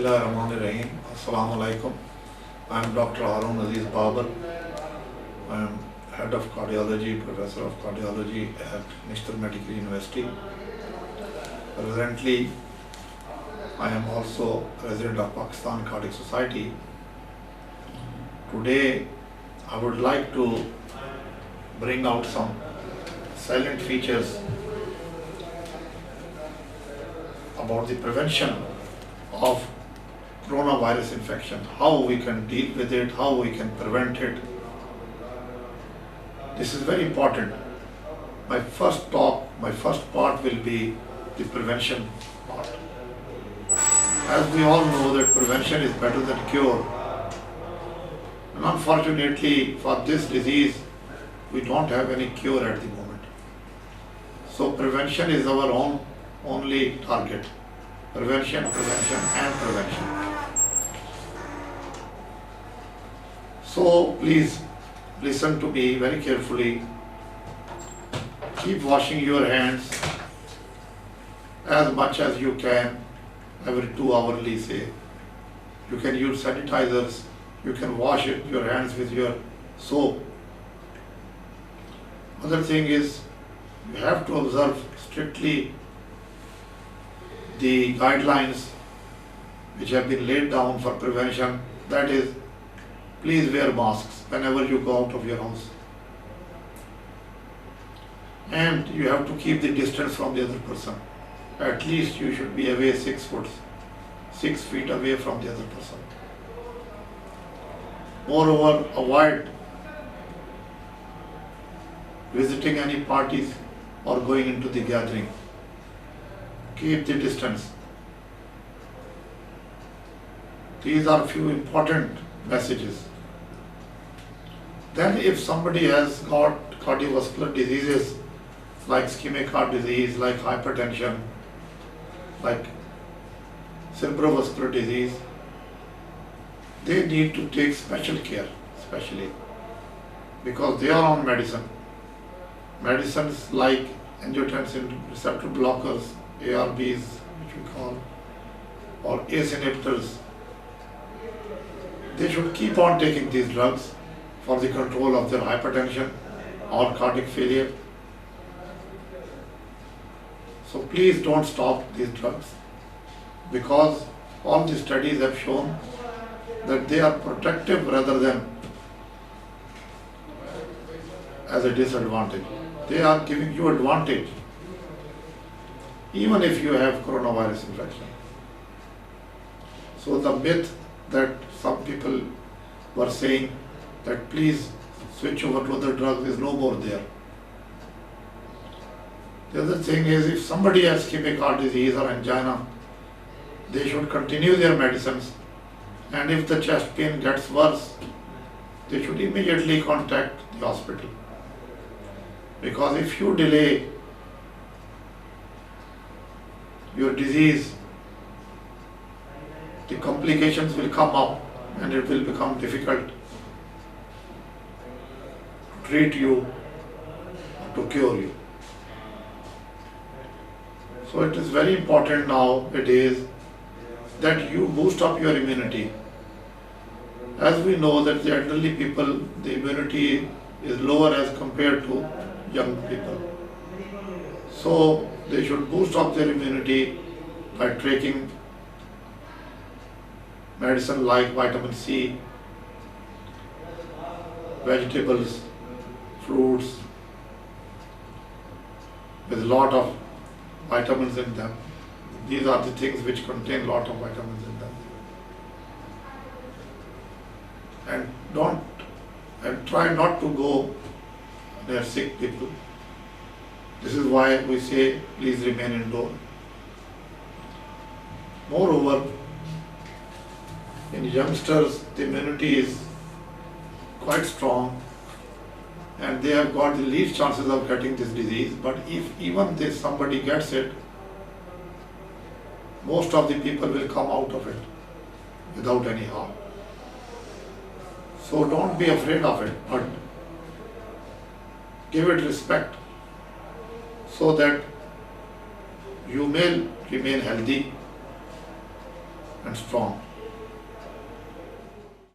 Bismillahirrahmanirrahim. Assalamu alaikum. I am Dr. Harun Aziz Babar. I am head of cardiology, professor of cardiology at National Medical University. Presently, I am also president of Pakistan Cardiac Society. Today, I would like to bring out some salient features about the prevention of coronavirus infection, how we can deal with it, how we can prevent it. This is very important. My first part will be the prevention part. As we all know that prevention is better than cure. And unfortunately for this disease, we don't have any cure at the moment. So prevention is our only target. Prevention, prevention and prevention. So please listen to me very carefully. Keep washing your hands as much as you can, every 2 hours, say. You can use sanitizers, you can wash your hands with your soap. Other thing is, you have to observe strictly the guidelines which have been laid down for prevention. That is, please wear masks whenever you go out of your house. And you have to keep the distance from the other person. At least you should be away 6 feet away from the other person. Moreover, avoid visiting any parties or going into the gathering. Keep the distance. These are few important messages. Then if somebody has got cardiovascular diseases like ischemic heart disease, like hypertension, like cerebrovascular disease, they need to take special care, especially because they are on medicine. Medicines like angiotensin receptor blockers, ARBs, which we call, or ACE inhibitors, they should keep on taking these drugs for the control of their hypertension or cardiac failure. So please don't stop these drugs, because all the studies have shown that they are protective rather than as a disadvantage. They are giving you advantage even if you have coronavirus infection. So the myth that some people were saying that please switch over to other drugs is no more there. The other thing is, if somebody has ischemic heart disease or angina, they should continue their medicines, and if the chest pain gets worse, they should immediately contact the hospital. Because if you delay your disease, the complications will come up and it will become difficult to treat you, to cure you. So it is very important nowadays that you boost up your immunity. As we know that the elderly people, the immunity is lower as compared to young people. So they should boost up their immunity by taking medicine like vitamin C, vegetables, fruits with a lot of vitamins in them. These are the things which contain a lot of vitamins in them. And try not to go near sick people. This is why we say please remain indoor. Moreover, in youngsters, the immunity is quite strong and they have got the least chances of getting this disease. But if even somebody gets it, most of the people will come out of it without any harm. So don't be afraid of it, but give it respect so that you may remain healthy and strong.